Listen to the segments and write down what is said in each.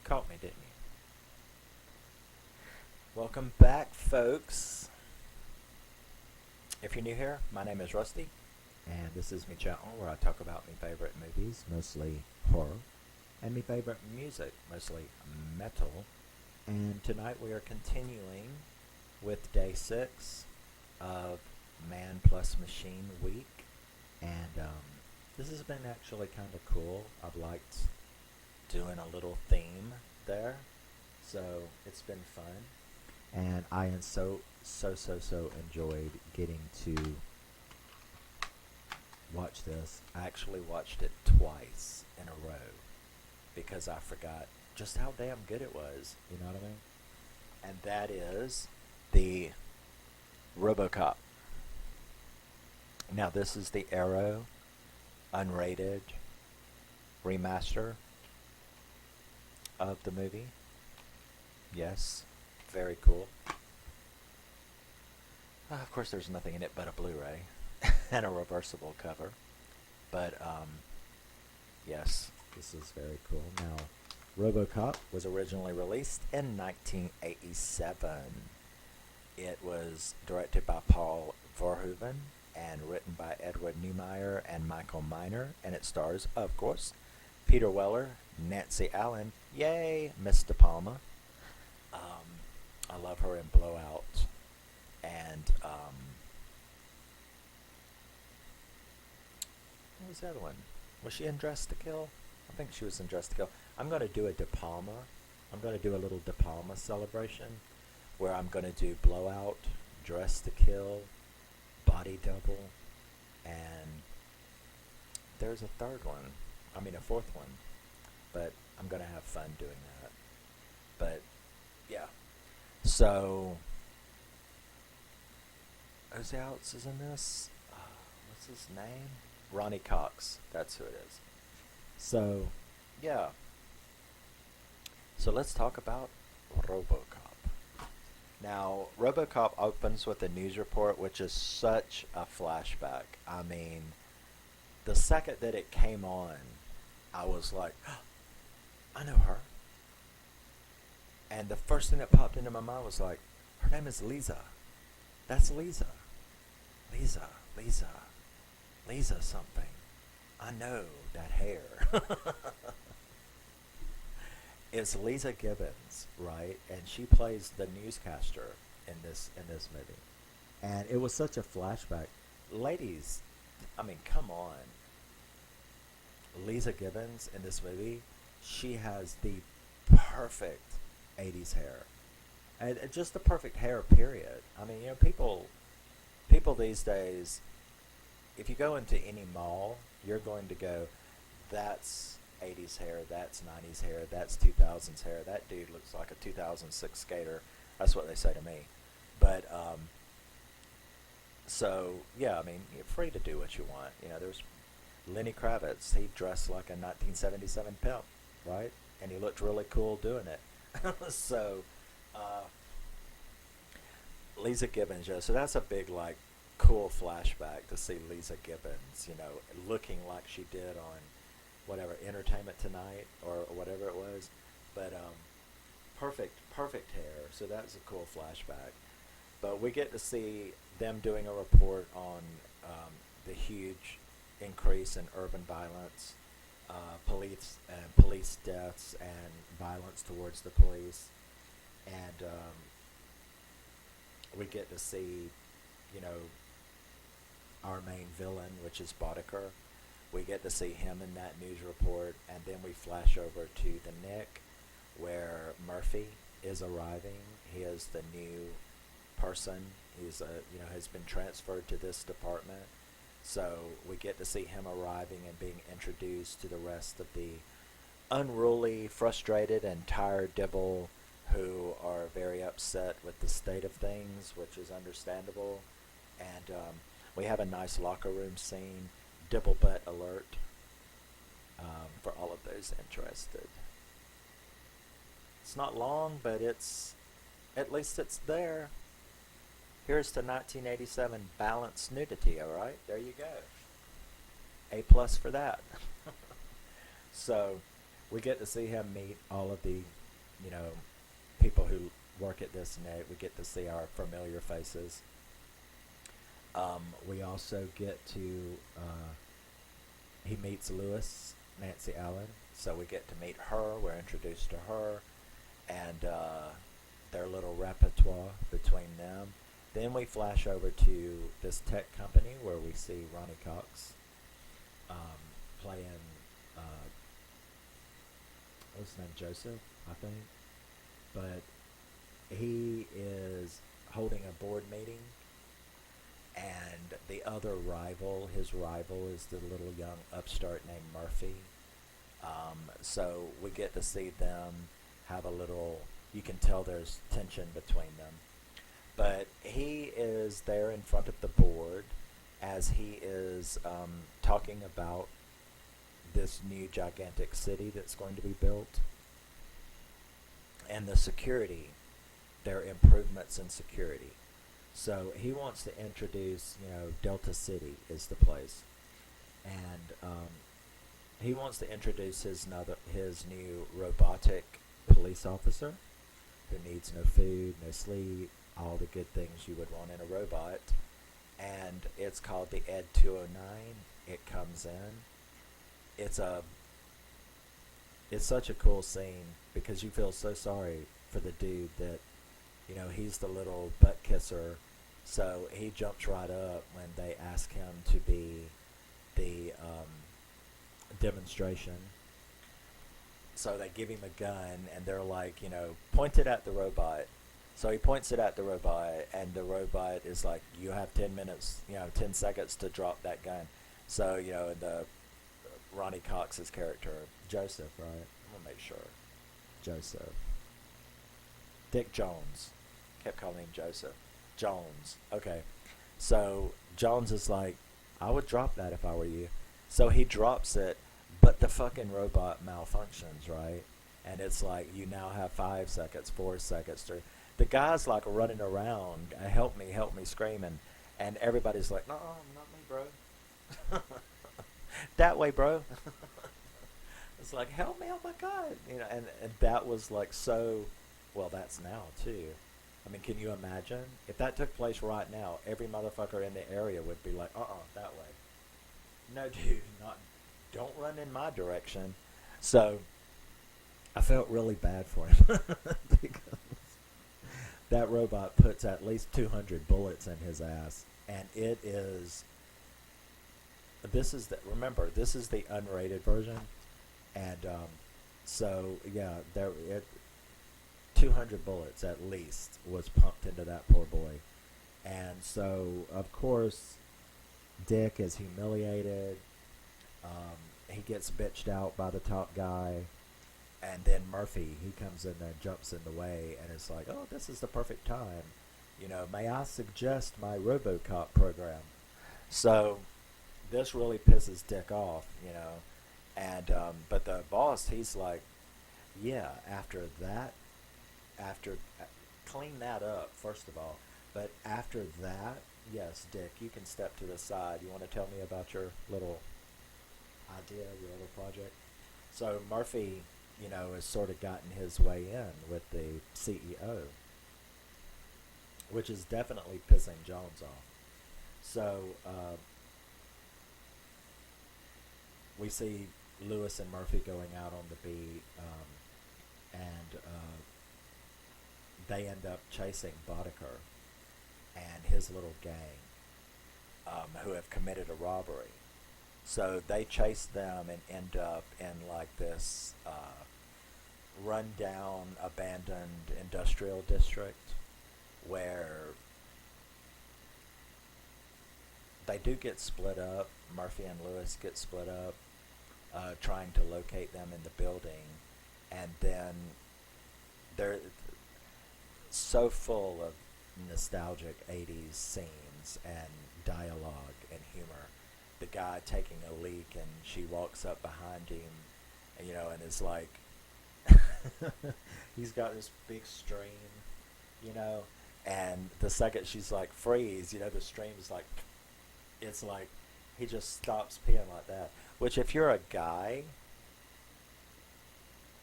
Caught me, didn't you? Welcome back, folks. If you're new here, my name is Rusty, and this is my channel where I talk about my favorite movies, mostly horror, and my favorite music, mostly metal. And tonight we are continuing with day 6 of Man plus Machine Week, and this has been actually kind of cool. I've liked doing a little theme there, so it's been fun. And I am so enjoyed getting to watch this. I actually watched it twice in a row because I forgot just how damn good it was. You know what I mean? And that is the Robocop. Now this is the Arrow Unrated remaster of the movie. Yes. Very cool. Of course, there's nothing in it but a Blu-ray and a reversible cover. But, yes, this is very cool. Now, Robocop was originally released in 1987. It was directed by Paul Verhoeven and written by Edward Neumeier and Michael Miner. And it stars, of course, Peter Weller, Nancy Allen, yay, Miss De Palma. I love her in Blowout, and what was the other one? Was she in Dress to Kill? I think she was in Dress to Kill. I'm going to do a De Palma. I'm going to do a little De Palma celebration where I'm going to do Blowout, Dress to Kill, Body Double, and there's a fourth one, but I'm going to have fun doing that. But, yeah. So, who else is in this? What's his name? Ronny Cox. That's who it is. So, yeah. So let's talk about Robocop. Now, Robocop opens with a news report, which is such a flashback. I mean, the second that it came on, I was like, oh, I know her. And the first thing that popped into my mind was like, her name is Leeza. That's Leeza. Leeza something. I know that hair. It's Leeza Gibbons, right? And she plays the newscaster in this movie. And it was such a flashback. Ladies, I mean, come on. Leeza Gibbons in this movie, she has the perfect 80s hair, and just the perfect hair, period. I mean, people these days, if you go into any mall, you're going to go, that's 80s hair, that's 90s hair, that's 2000s hair, that dude looks like a 2006 skater. That's what they say to me. But so yeah, I mean, you're free to do what you want. There's Lenny Kravitz. He dressed like a 1977 pimp, right? And he looked really cool doing it. So, Leeza Gibbons, so that's a big, cool flashback to see Leeza Gibbons, looking like she did on whatever, Entertainment Tonight or whatever it was. But, perfect hair, so that's a cool flashback. But we get to see them doing a report on the huge increase in urban violence, police deaths and violence towards the police, and we get to see, our main villain, which is Boddicker. We get to see him in that news report, and then we flash over to the Nick, where Murphy is arriving. He is the new person. He's has been transferred to this department. So we get to see him arriving and being introduced to the rest of the unruly, frustrated, and tired Dibble who are very upset with the state of things, which is understandable. And we have a nice locker room scene, Dibble butt alert, for all of those interested. It's not long, but at least it's there. Here's to 1987 balanced nudity, alright? There you go. A+ for that. So, we get to see him meet all of the, you know, people who work at this net. We get to see our familiar faces. We also get to, he meets Lewis, Nancy Allen, so we get to meet her. We're introduced to her, and their little repertoire between them. Then we flash over to this tech company where we see Ronny Cox playing, what's his name, Joseph, I think. But he is holding a board meeting, and the other rival, his rival, is the little young upstart named Murphy. So we get to see them have a little, you can tell there's tension between them. But he is there in front of the board as he is talking about this new gigantic city that's going to be built and the security, their improvements in security. So he wants to introduce, Delta City is the place, and he wants to introduce his new robotic police officer who needs no food, no sleep, all the good things you would want in a robot. And it's called the Ed 209. It comes in. It's such a cool scene because you feel so sorry for the dude that, he's the little butt kisser. So he jumps right up when they ask him to be the demonstration. So they give him a gun and they're like, point it at the robot. So he points it at the robot, and the robot is like, you have 10 minutes, 10 seconds to drop that gun. So, the Ronny Cox's character, Joseph, right? I'm going to make sure. Joseph. Dick Jones. Kept calling him Joseph. Jones. Okay. So Jones is like, I would drop that if I were you. So he drops it, but the fucking robot malfunctions, right? And it's like, you now have 5 seconds, 4 seconds, 3. The guy's like running around, help me, screaming. And everybody's like, no, not me, bro. That way, bro. It's like, help me, oh my God. And that was like so, well, that's now too. I mean, can you imagine? If that took place right now, every motherfucker in the area would be like, that way. No, dude, don't run in my direction. So I felt really bad for him because that robot puts at least 200 bullets in his ass, and it is. This is the unrated version, and so yeah, 200 bullets at least was pumped into that poor boy, and so of course, Dick is humiliated. He gets bitched out by the top guy. And then Murphy, he comes in there and jumps in the way, and it's like, oh, this is the perfect time. May I suggest my Robocop program? So this really pisses Dick off, And but the boss, he's like, yeah, after clean that up, first of all. But after that, yes, Dick, you can step to the side. You want to tell me about your little idea, your little project? So Murphy, has sort of gotten his way in with the CEO, which is definitely pissing Jones off. So we see Lewis and Murphy going out on the beat, and they end up chasing Boddicker and his little gang, who have committed a robbery. So they chase them and end up in like this run-down, abandoned industrial district where they do get split up. Murphy and Lewis get split up, trying to locate them in the building, and then they're so full of nostalgic 80s scenes and dialogue and humor. The guy taking a leak, and she walks up behind him, and is like, he's got this big stream, and the second she's like, freeze, the stream's like, it's like, he just stops peeing like that. Which, if you're a guy,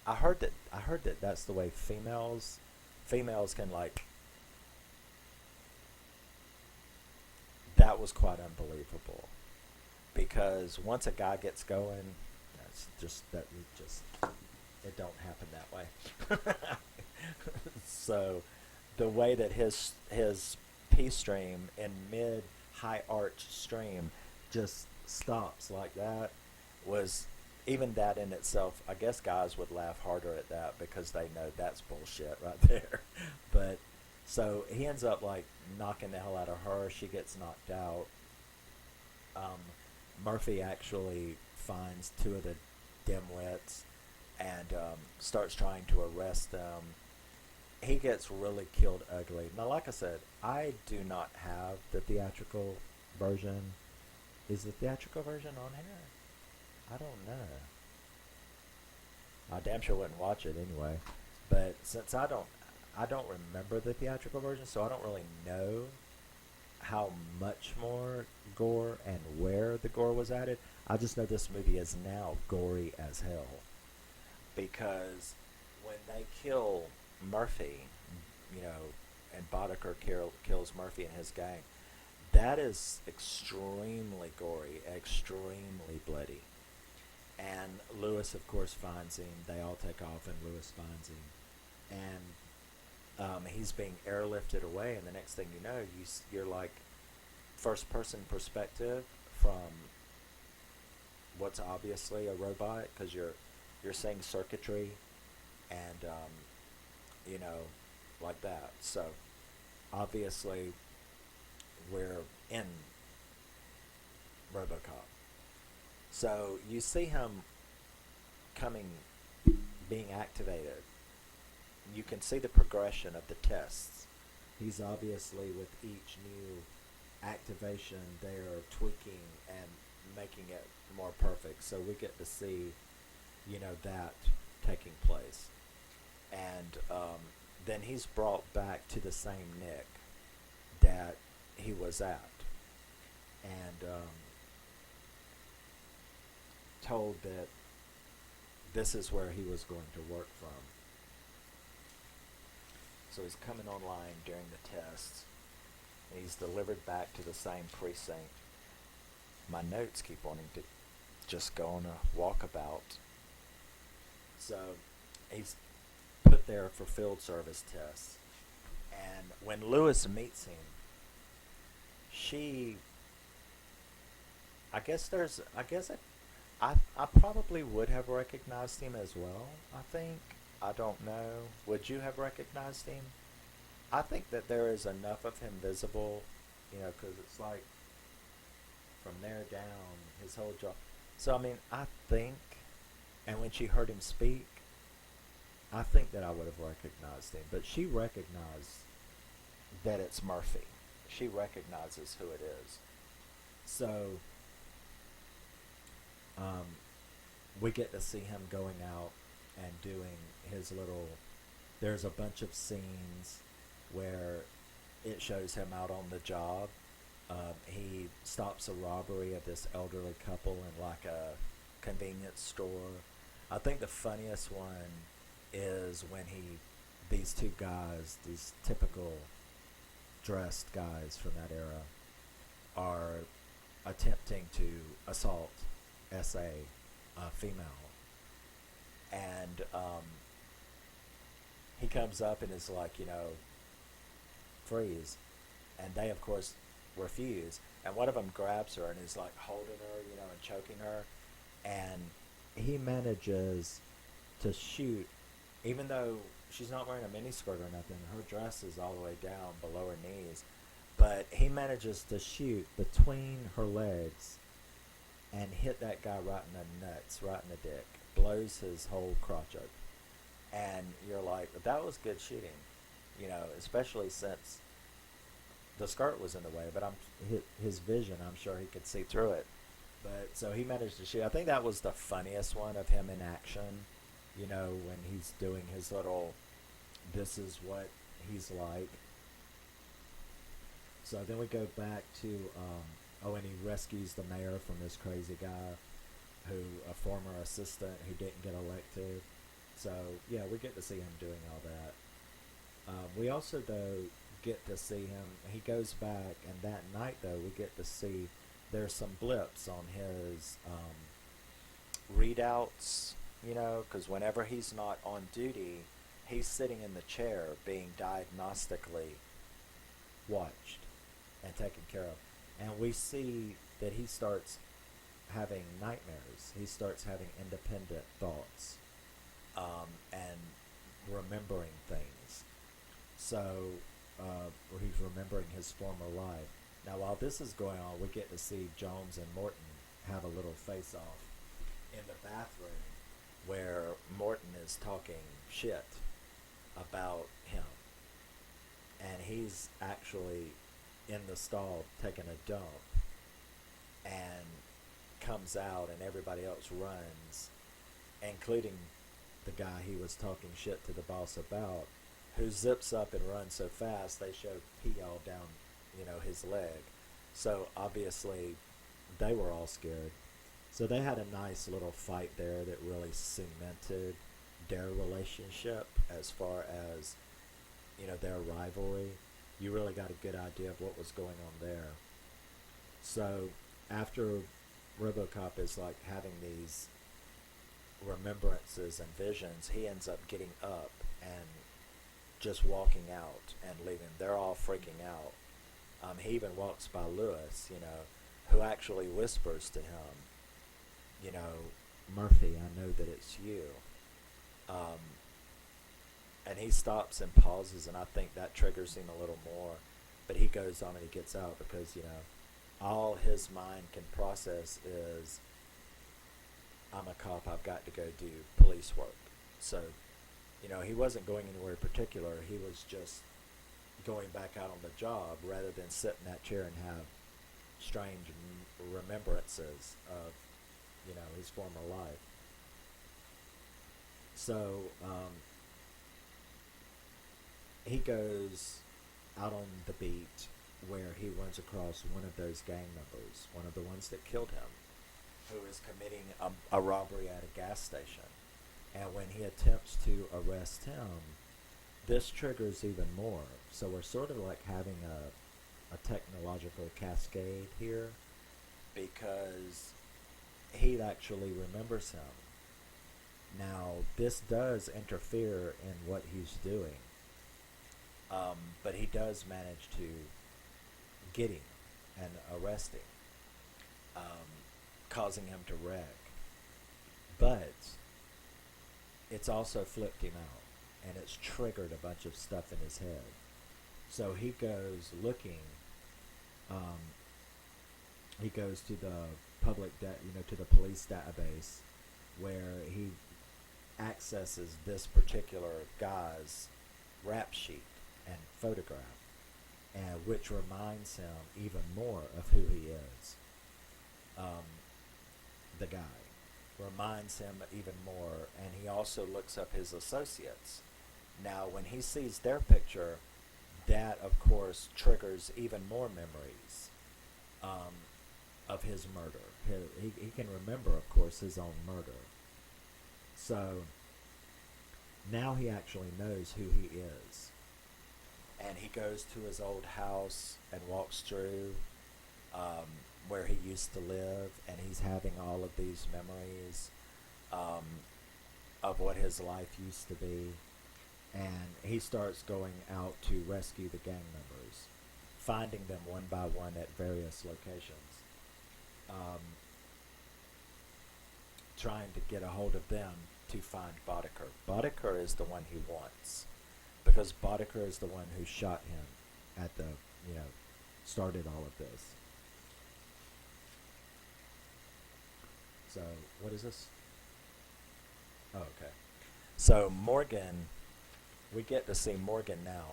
I heard that that's the way females can like. That was quite unbelievable because once a guy gets going, just it don't happen that way. So the way that his P stream in mid high arch stream just stops like that was even that in itself. I guess guys would laugh harder at that because they know that's bullshit right there. But so he ends up like knocking the hell out of her. She gets knocked out. um, Murphy actually finds two of the dimwits and starts trying to arrest them. He gets really killed ugly. Now, like I said, I do not have the theatrical version. Is the theatrical version on here? I don't know. I damn sure wouldn't watch it anyway. But since I don't remember the theatrical version, so I don't really know how much more gore and where the gore was added. I just know this movie is now gory as hell because when they kill Murphy, you know, and Boddicker kills Murphy and his gang, that is extremely gory, extremely bloody. And Lewis, of course, finds him. They all take off, and Lewis finds him. And he's being airlifted away, and the next thing you know, you're like first-person perspective from what's obviously a robot because you're seeing circuitry and you know, like that. So obviously we're in Robocop. So you see him coming, being activated. You can see the progression of the tests. He's obviously, with each new activation, they are tweaking and making it more perfect. So we get to see, you know, that taking place. And then he's brought back to the same Nick that he was at. And told that this is where he was going to work from. So he's coming online during the tests. And he's delivered back to the same precinct. My notes keep wanting to just go on a walkabout. So he's put there for field service tests. And when Lewis meets him, she, I probably would have recognized him as well, I think. I don't know. Would you have recognized him? I think that there is enough of him visible, you know, because it's like from there down, his whole jaw. So, I mean, I think, and when she heard him speak, I think that I would have recognized him. But she recognized that it's Murphy. She recognizes who it is. So, we get to see him going out and doing his little. There's a bunch of scenes where it shows him out on the job. He stops a robbery of this elderly couple in like a convenience store. I think the funniest one is when these two guys, these typical dressed guys from that era, are attempting to assault a female. And he comes up and is like, you know, freeze. And they, of course, refuse. And one of them grabs her and is like holding her, you know, and choking her. And he manages to shoot, even though she's not wearing a miniskirt or nothing. Her dress is all the way down below her knees. But he manages to shoot between her legs and hit that guy right in the nuts, right in the dick. Blows his whole crotch open. And you're like, that was good shooting. You know, especially since the skirt was in the way, but his vision, I'm sure he could see through it. But so he managed to shoot. I think that was the funniest one of him in action. You know, when he's doing his little, this is what he's like. So then we go back to, and he rescues the mayor from this crazy guy, a former assistant who didn't get elected. So yeah, we get to see him doing all that. We also though get to see him. He goes back, and that night though we get to see there's some blips on his readouts. You know, because whenever he's not on duty, he's sitting in the chair being diagnostically watched and taken care of. And we see that he starts having nightmares. He starts having independent thoughts and remembering things. So he's remembering his former life. Now, while this is going on, we get to see Jones and Morton have a little face-off in the bathroom where Morton is talking shit about him. And he's actually in the stall taking a dump and comes out, and everybody else runs, including the guy he was talking shit to the boss about, who zips up and runs so fast they show pee all down, his leg. So obviously they were all scared. So they had a nice little fight there that really cemented their relationship as far as, their rivalry. You really got a good idea of what was going on there. So after Robocop is like having these remembrances and visions, he ends up getting up and just walking out and leaving. They're all freaking out. He even walks by Lewis, who actually whispers to him, Murphy, I know that it's you. And he stops and pauses, and I think that triggers him a little more. But he goes on and he gets out because, all his mind can process is, I'm a cop, I've got to go do police work. So, he wasn't going anywhere particular. He was just going back out on the job rather than sit in that chair and have strange remembrances of, his former life. So, he goes out on the beat where he runs across one of those gang members, one of the ones that killed him, who is committing a robbery at a gas station. And when he attempts to arrest him, this triggers even more. So we're sort of like having a technological cascade here, because he actually remembers him. Now, this does interfere in what he's doing, but he does manage to get him and arrest him, causing him to wreck. But it's also flipped him out, and it's triggered a bunch of stuff in his head. So he goes looking. He goes to the to the police database, where he accesses this particular guy's rap sheet and photograph, and which reminds him even more of who he is. The guy reminds him even more, and he also looks up his associates. Now, when he sees their picture, that of course triggers even more memories of his murder. He can remember, of course, his own murder. So now he actually knows who he is. And he goes to his old house and walks through where he used to live, and he's having all of these memories of what his life used to be. And he starts going out to rescue the gang members, finding them one by one at various locations, trying to get a hold of them to find Boddicker. Boddicker is the one he wants, because Boddicker is the one who shot him at the, started all of this. So, what is this? Oh, okay. So, Morgan, we get to see Morgan now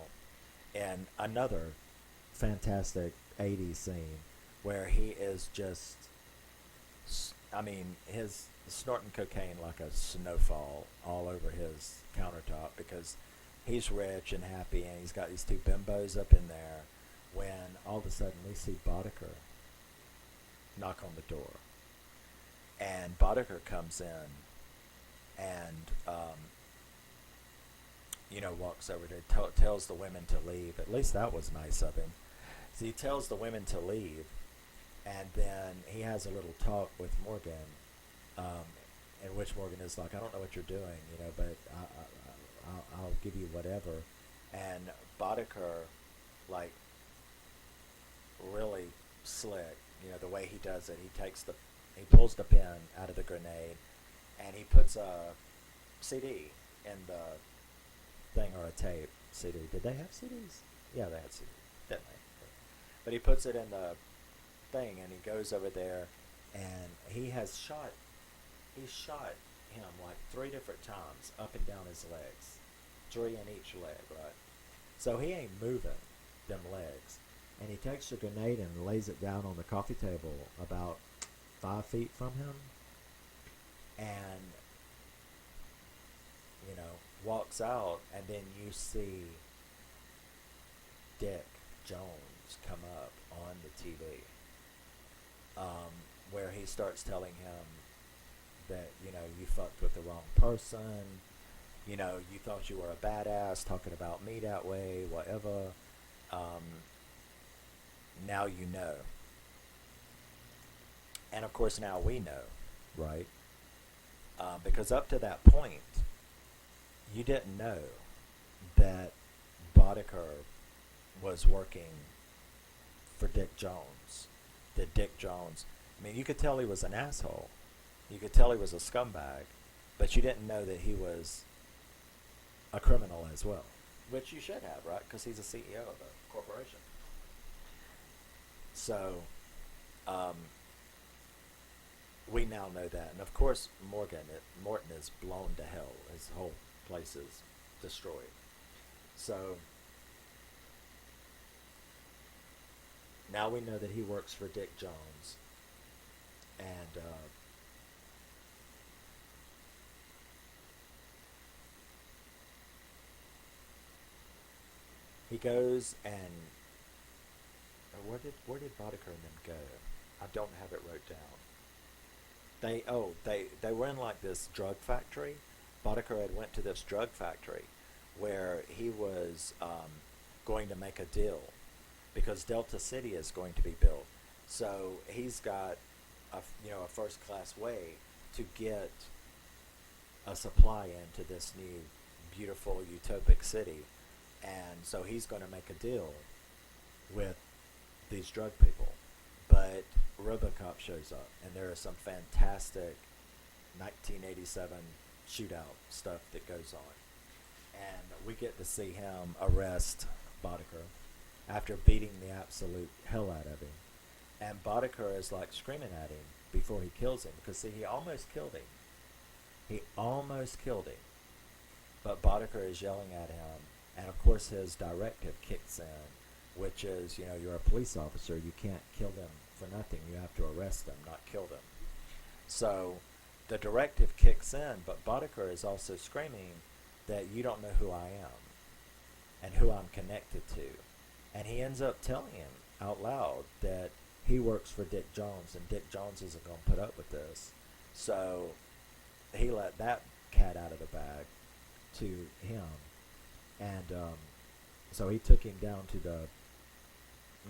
in another fantastic 80s scene where he is just, his snorting cocaine like a snowfall all over his countertop, because he's rich and happy, and he's got these two bimbos up in there, when all of a sudden we see Boddicker knock on the door. And Boddicker comes in, and walks over to tells the women to leave. At least that was nice of him. So he tells the women to leave, and then he has a little talk with Morgan, um, in which Morgan is like, "I don't know what you're doing, but I'll give you whatever." And Boddicker, like, really slick, the way he does it. He pulls the pin out of the grenade, and he puts a CD in the thing, or a tape CD. Did they have CDs? Yeah, they had CDs, didn't they? But he puts it in the thing, and he goes over there, and he shot him like 3 different times up and down his legs, 3 in each leg, right? So he ain't moving them legs, and he takes the grenade and lays it down on the coffee table about 5 feet from him, and walks out, and then you see Dick Jones come up on the TV, where he starts telling him that, you fucked with the wrong person, you thought you were a badass talking about me that way, whatever, now you know. And of course now we know, right? Because up to that point, you didn't know that Boddicker was working for Dick Jones. That Dick Jones, you could tell he was an asshole. You could tell he was a scumbag, but you didn't know that he was a criminal as well. Which you should have, right? Because he's a CEO of a corporation. So, we now know that. And of course, Morton is blown to hell. His whole place is destroyed. So, now we know that he works for Dick Jones. And, he goes and where did Boddicker and them go? I don't have it wrote down. They were in like this drug factory. Boddicker had went to this drug factory where he was going to make a deal because Delta City is going to be built. So he's got a first class way to get a supply into this new beautiful utopic city. And so he's going to make a deal with these drug people. But Robocop shows up, and there is some fantastic 1987 shootout stuff that goes on. And we get to see him arrest Boddicker after beating the absolute hell out of him. And Boddicker is like screaming at him before he kills him, because see, he almost killed him. But Boddicker is yelling at him, and of course his directive kicks in, which is, you're a police officer, you can't kill them for nothing, you have to arrest them, not kill them. So the directive kicks in, but Boddicker is also screaming that you don't know who I am and who I'm connected to. And he ends up telling him out loud that he works for Dick Jones, and Dick Jones isn't going to put up with this. So he let that cat out of the bag to him. And so he took him down to the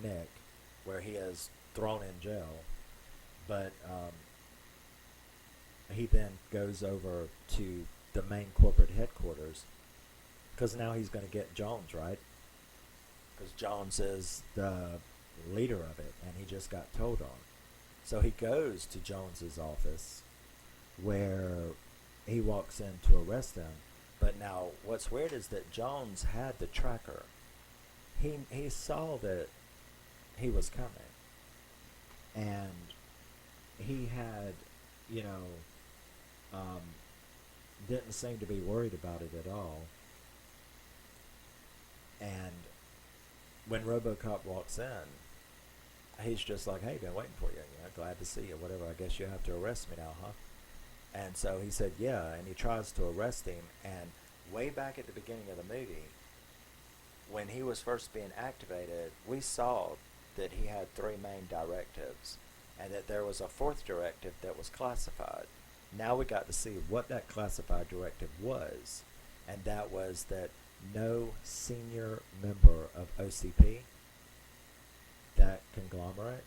Nick, where he is thrown in jail. But he then goes over to the main corporate headquarters, because now he's going to get Jones, right? Because Jones is the leader of it, and he just got told on. So he goes to Jones's office, where he walks in to arrest him. But now, what's weird is that Jones had the tracker. He saw that he was coming, and he had, didn't seem to be worried about it at all. And when Robocop walks in, he's just like, "Hey, been waiting for you. Glad to see you. Whatever. I guess you have to arrest me now, huh?" And so he said, "Yeah," and he tries to arrest him. And way back at the beginning of the movie, when he was first being activated, we saw that he had 3 main directives, and that there was a 4th directive that was classified. Now we got to see what that classified directive was, and that was that no senior member of OCP, that conglomerate,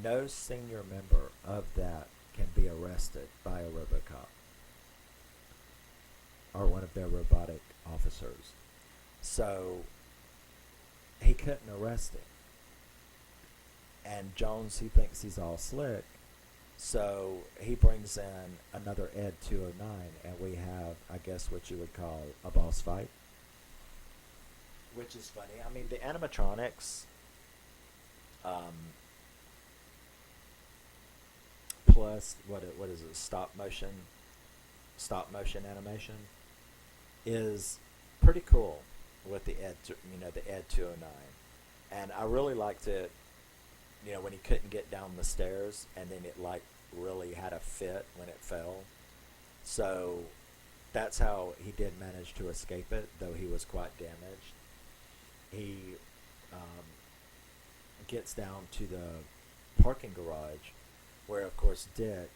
no senior member of that can be arrested by a Robocop or one of their robotic officers. So he couldn't arrest him. And Jones, he thinks he's all slick, so he brings in another Ed 209, and we have, I guess, what you would call a boss fight. Which is funny. I mean, the animatronics, plus what is it? Stop motion animation is pretty cool with the the Ed 209, and I really liked it. When he couldn't get down the stairs, and then it like really had a fit when it fell. So that's how he did manage to escape it, though he was quite damaged. He gets down to the parking garage, where of course Dick,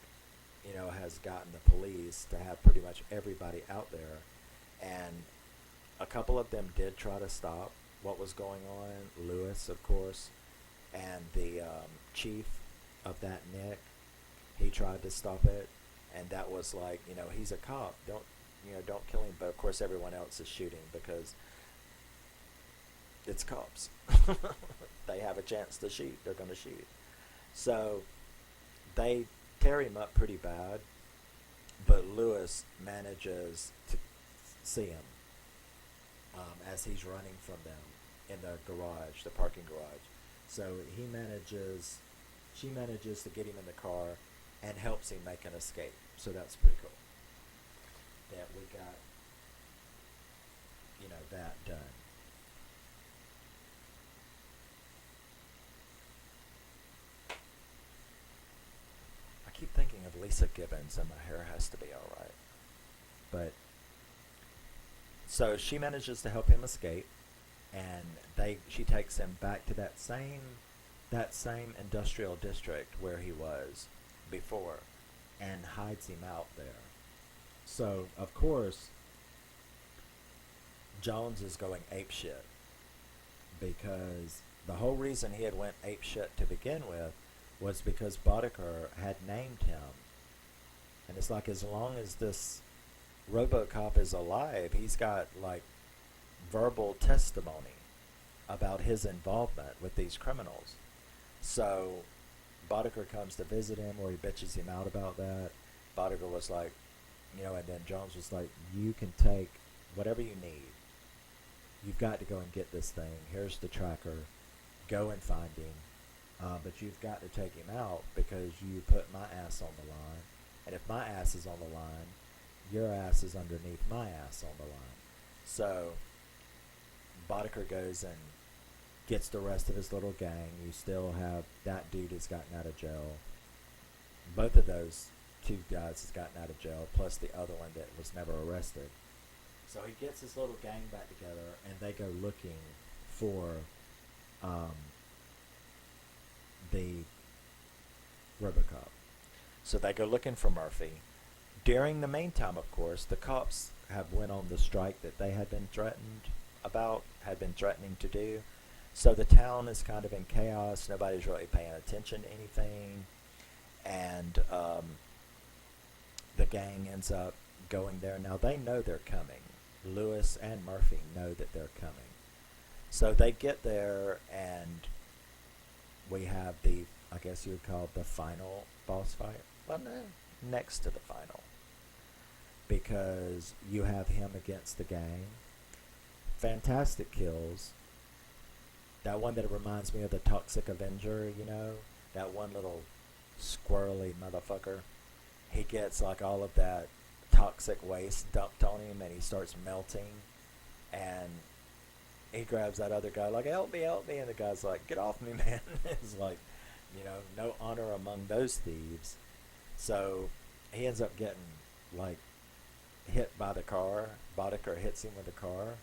has gotten the police to have pretty much everybody out there, and a couple of them did try to stop what was going on. Lewis, of course, and the chief of that Nick, he tried to stop it, and that was like, he's a cop, don't kill him. But of course everyone else is shooting because it's cops. They have a chance to shoot, they're going to shoot. So they tear him up pretty bad, but Lewis manages to see him as he's running from them in the garage, the parking garage. So she manages to get him in the car and helps him make an escape. So that's pretty cool that we got, that done. I keep thinking of Leeza Gibbons, and my hair has to be alright. But so she manages to help him escape, and she takes him back to that same industrial district where he was before, and hides him out there. So of course Jones is going apeshit, because the whole reason he had went apeshit to begin with was because Boddicker had named him, and it's like, as long as this Robocop is alive, he's got like verbal testimony about his involvement with these criminals. So Boddicker comes to visit him, or he bitches him out about that. Boddicker was like, and then Jones was like, you can take whatever you need. You've got to go and get this thing. Here's the tracker. Go and find him. But you've got to take him out, because you put my ass on the line. And if my ass is on the line, your ass is underneath my ass on the line. So Boddicker goes and gets the rest of his little gang. You still have that dude who's gotten out of jail. Both of those two guys has gotten out of jail, plus the other one that was never arrested. So he gets his little gang back together, and they go looking for the Robocop. So they go looking for Murphy. During the meantime, of course, the cops have went on the strike that they had been threatening to do. So the town is kind of in chaos. Nobody's really paying attention to anything. And the gang ends up going there. Now they know they're coming. Lewis and Murphy know that they're coming. So they get there, and we have I guess you would call it the final boss fight. Well, no, next to the final. Because you have him against the gang. Fantastic kills. That one that reminds me of the Toxic Avenger, that one little squirrely motherfucker. He gets like all of that toxic waste dumped on him, and he starts melting, and he grabs that other guy like, help me, and the guy's like, get off me, man. It's like, no honor among those thieves. So he ends up getting like hit by the car. Boddicker hits him with the car,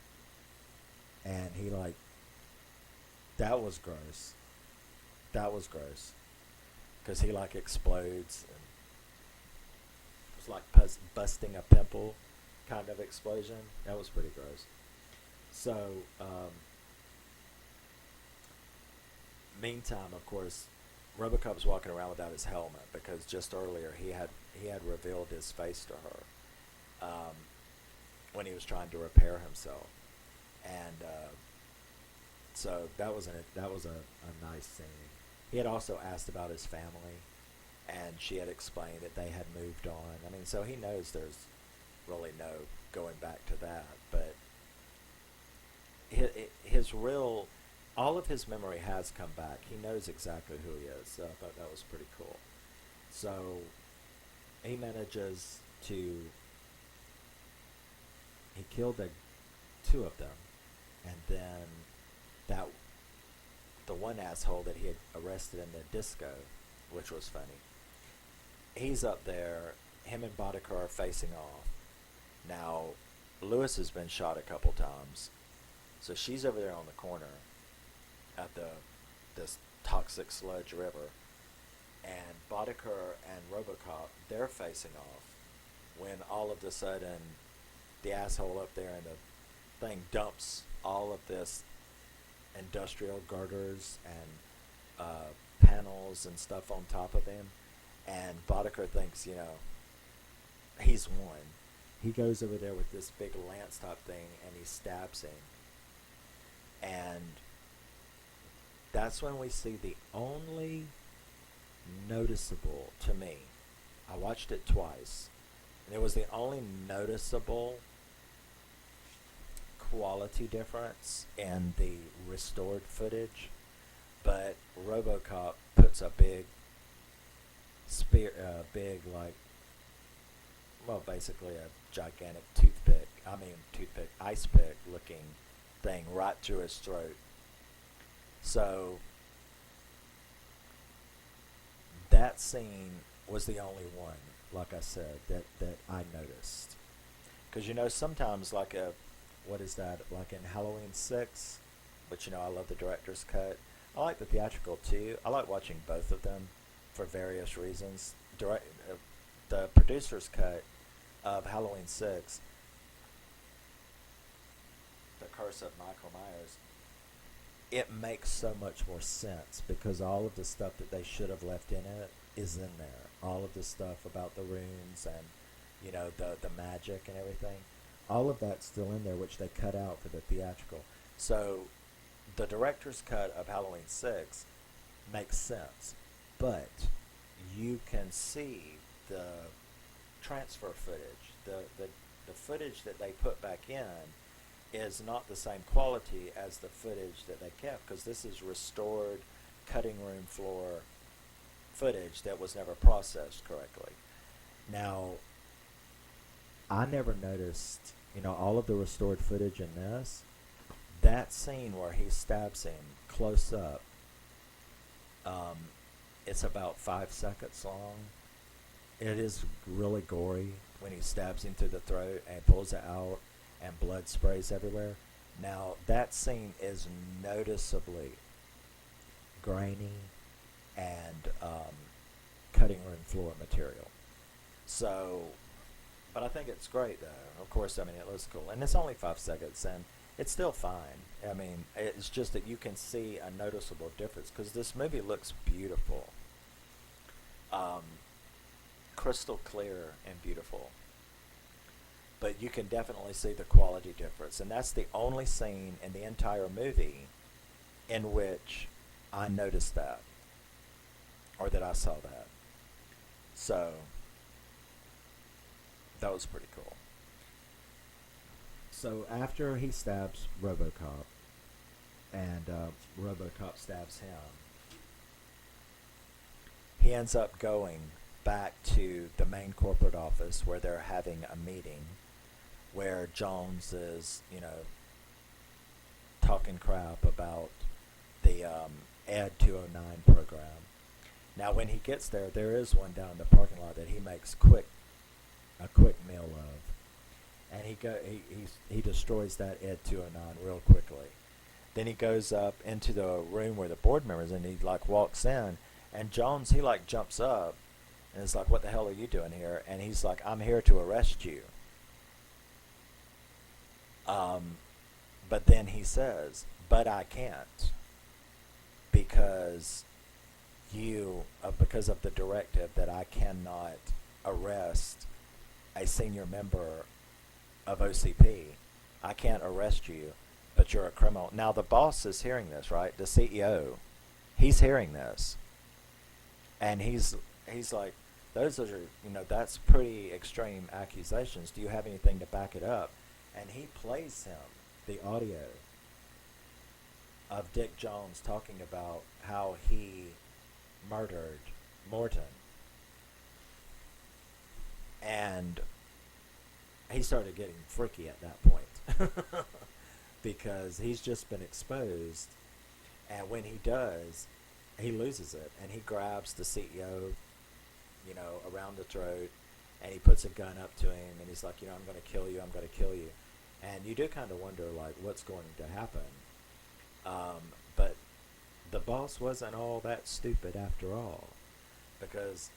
and he like, that was gross, because he like explodes, and it's like busting a pimple kind of explosion. That was pretty gross. So, meantime, of course, Robocop's walking around without his helmet because just earlier he had revealed his face to her when he was trying to repair himself, and so that was a nice scene. He had also asked about his family, and she had explained that they had moved on. I mean, so he knows there's really no going back to that, but his real, all of his memory has come back. He knows exactly who he is, so I thought that was pretty cool. So he manages to, he killed two of them, and then that the one asshole that he had arrested in the disco, which was funny. He's up there. Him and Boddicker are facing off. Now, Lewis has been shot a couple times, so she's over there on the corner at this toxic sludge river, and Boddicker and Robocop, they're facing off when all of a sudden the asshole up there in the thing dumps all of this industrial girders and panels and stuff on top of him, and Boddicker thinks, he's won. He goes over there with this big lance top thing and he stabs him, and that's when we see the only noticeable, to me, I watched it twice, and it was the only noticeable quality difference in the restored footage. But Robocop puts a big basically a gigantic ice pick looking thing right through his throat. So that scene was the only one, like I said, that I noticed. Because, sometimes like in Halloween 6, but I love the director's cut. I like the theatrical too. I like watching both of them for various reasons. The producer's cut of Halloween 6, The Curse of Michael Myers, it makes so much more sense because all of the stuff that they should have left in it is in there. All of the stuff about the runes and the magic and everything, all of that's still in there, which they cut out for the theatrical. So the director's cut of Halloween 6 makes sense, but you can see the transfer footage, the footage that they put back in is not the same quality as the footage that they kept, because this is restored cutting room floor footage that was never processed correctly. Now, I never noticed, all of the restored footage in this, that scene where he stabs him close up, it's about 5 seconds long. It is really gory when he stabs him through the throat and pulls it out and blood sprays everywhere. Now, that scene is noticeably grainy and cutting room floor material. So, but I think it's great though. Of course, it looks cool. And it's only 5 seconds and it's still fine. It's just that you can see a noticeable difference because this movie looks beautiful. Crystal clear and beautiful. But you can definitely see the quality difference. And that's the only scene in the entire movie in which I noticed that. Or that I saw that. So, that was pretty cool. So after he stabs Robocop, and Robocop stabs him, he ends up going back to the main corporate office where they're having a meeting where Jones is, talking crap about the Ed 209 program. Now when he gets there, there is one down in the parking lot that he makes a quick meal of. And he destroys that Ed 209 real quickly. Then he goes up into the room where the board members, and he walks in, and Jones, he jumps up and is like, "What the hell are you doing here?" And he's like, "I'm here to arrest you." But then he says, but I can't because because of the directive that I cannot arrest a senior member of OCP. I can't arrest you, but you're a criminal. Now the boss is hearing this, right? The CEO, he's hearing this, and he's like, those are, that's pretty extreme accusations. Do you have anything to back it up? And he plays him the audio of Dick Jones talking about how he murdered Morton. And he started getting freaky at that point because he's just been exposed, and when he does, he loses it, and he grabs the CEO, around the throat, and he puts a gun up to him, and he's like, I'm going to kill you, I'm going to kill you. And you do kind of wonder, like, what's going to happen. But the boss wasn't all that stupid after all, because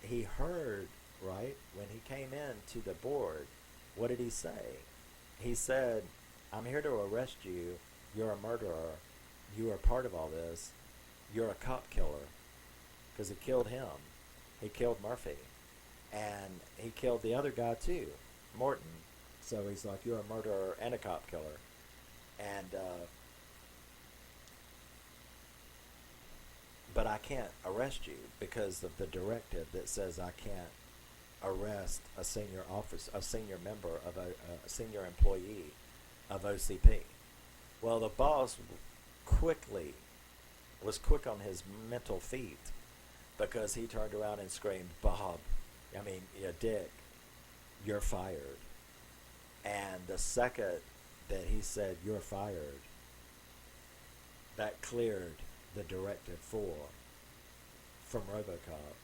he heard, right, when he came in to the board, what did he say? He said, I'm here to arrest you. You're a murderer. You are part of all this. You're a cop killer. Because he killed him. He killed Murphy. And he killed the other guy too, Morton. So he's like, you're a murderer and a cop killer. And, but I can't arrest you because of the directive that says I can't arrest a senior member of a senior employee of OCP. Well, the boss was quick on his mental feet, because he turned around and screamed, Dick, you're fired. And the second that he said, you're fired, that cleared the Directive 4 from Robocop.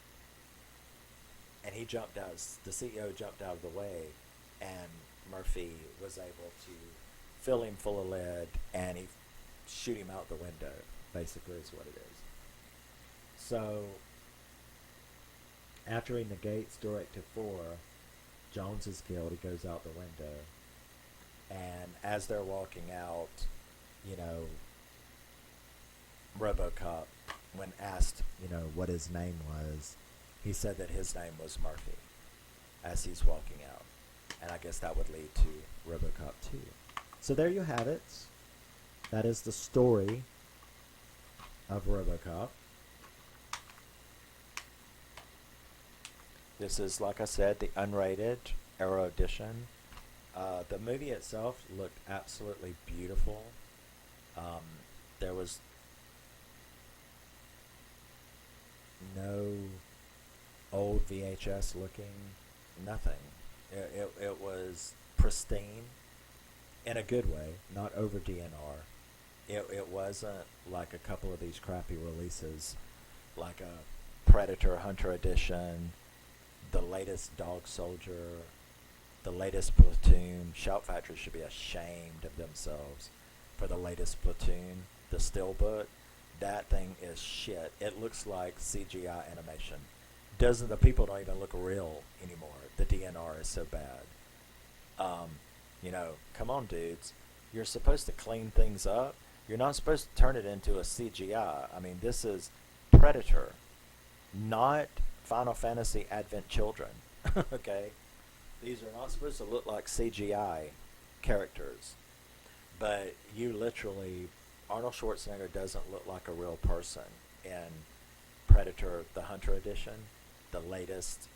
And he jumped out, the CEO jumped out of the way, and Murphy was able to fill him full of lead, and he shoot him out the window, basically is what it is. So, after he negates Directive 4, Jones is killed, he goes out the window, and as they're walking out, Robocop, when asked, what his name was, he said that his name was Murphy as he's walking out. And I guess that would lead to Robocop 2. So there you have it. That is the story of Robocop. This is, like I said, the unrated Arrow edition. The movie itself looked absolutely beautiful. There was no old VHS looking, nothing. It was pristine in a good way, not over DNR. It wasn't like a couple of these crappy releases, like a Predator Hunter Edition, the latest Dog Soldier, the latest Platoon. Shout Factory should be ashamed of themselves for the latest Platoon, the Steelbook. That thing is shit. It looks like CGI animation. The people don't even look real anymore. The DNR is so bad. Come on, dudes. You're supposed to clean things up. You're not supposed to turn it into a CGI. I mean, this is Predator, not Final Fantasy Advent Children. Okay? These are not supposed to look like CGI characters. But you literally, Arnold Schwarzenegger doesn't look like a real person in Predator, the Hunter Edition, the latest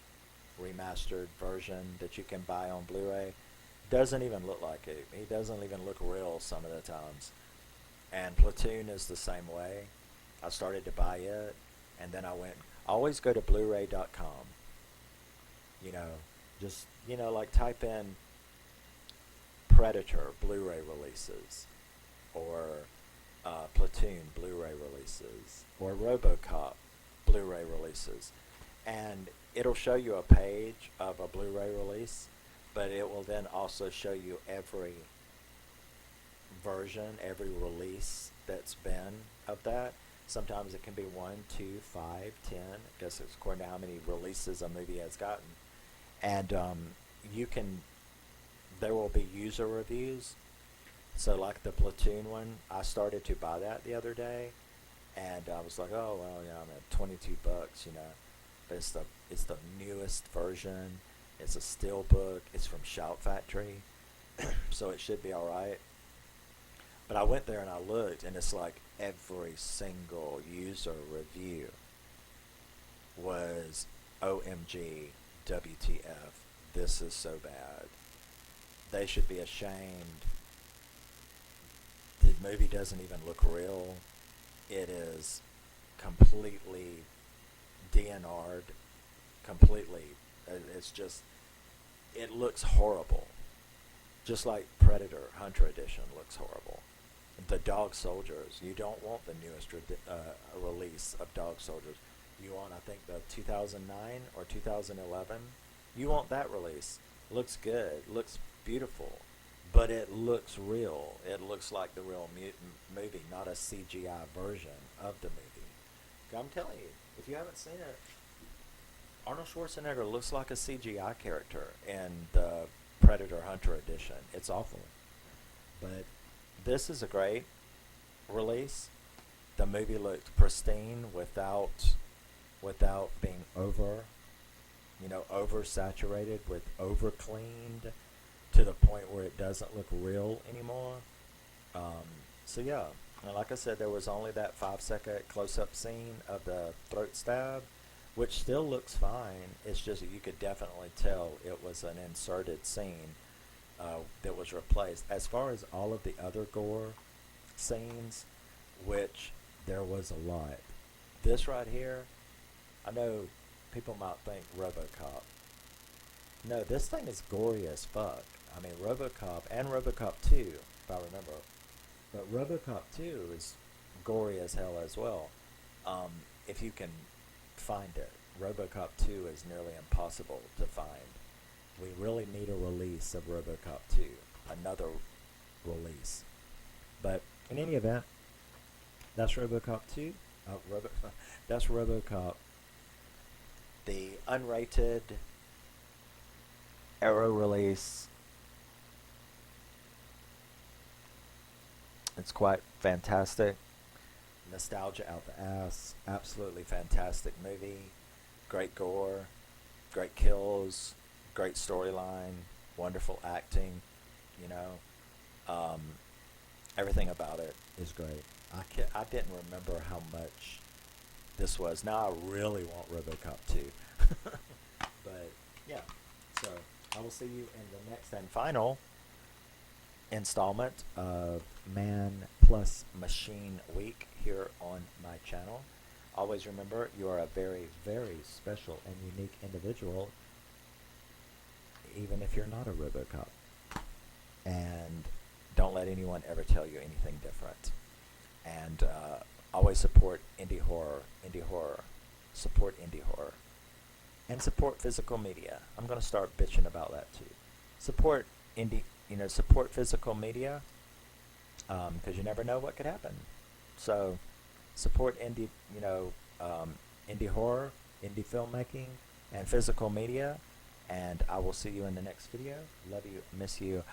remastered version that you can buy on Blu-ray. Doesn't even look like it. He doesn't even look real some of the times. And Platoon is the same way. I started to buy it, and then I always go to Blu-ray.com. Just, like type in Predator Blu-ray releases, or Platoon Blu-ray releases, or Robocop Blu-ray releases. And it'll show you a page of a Blu-ray release, but it will then also show you every version, every release that's been of that. Sometimes it can be 1, 2, 5, 10. I guess it's according to how many releases a movie has gotten. And there will be user reviews, So like the Platoon one, I started to buy that the other day, and I was like, oh well, I'm at 22 bucks, But it's the newest version. It's a steel book. It's from Shout Factory, so it should be all right. But I went there and I looked, and it's like every single user review was OMG, WTF, this is so bad. They should be ashamed. The movie doesn't even look real. It is completely DNR'd, completely. It's just, it looks horrible. Just like Predator Hunter Edition looks horrible. The Dog Soldiers, you don't want the newest release of Dog Soldiers. You want, I think, the 2009 or 2011. You want that release. Looks good, looks beautiful, but it looks real. It looks like the real movie, not a CGI version of the movie. I'm telling you, if you haven't seen it, Arnold Schwarzenegger looks like a CGI character in the Predator Hunter Edition. It's awful. But this is a great release. The movie looked pristine without being oversaturated with over cleaned to the point where it doesn't look real anymore. So yeah, and like I said, there was only that 5-second close-up scene of the throat stab, which still looks fine. It's just that you could definitely tell it was an inserted scene that was replaced. As far as all of the other gore scenes, which there was a lot, this right here, I know people might think Robocop. No, this thing is gory as fuck. I mean, Robocop and Robocop 2, if I remember. But Robocop 2 is gory as hell as well. If you can find it. Robocop 2 is nearly impossible to find. We really need a release of Robocop 2. Another release. But in any event, that's Robocop 2. That's Robocop. The unrated Arrow release. It's quite fantastic. Nostalgia out the ass. Absolutely fantastic movie. Great gore. Great kills. Great storyline. Wonderful acting. Everything about it is great. I didn't remember how much this was. Now I really want Robocop 2. But yeah, so I will see you in the next and final installment of Man Plus Machine Week here on my channel. Always remember, you are a very, very special and unique individual, even if you're not a Robocop. And don't let anyone ever tell you anything different. And always support indie horror. Support indie horror. And support physical media. I'm going to start bitching about that too. Support support physical media, because you never know what could happen. So support indie horror, indie filmmaking, and physical media. And I will see you in the next video. Love you, miss you.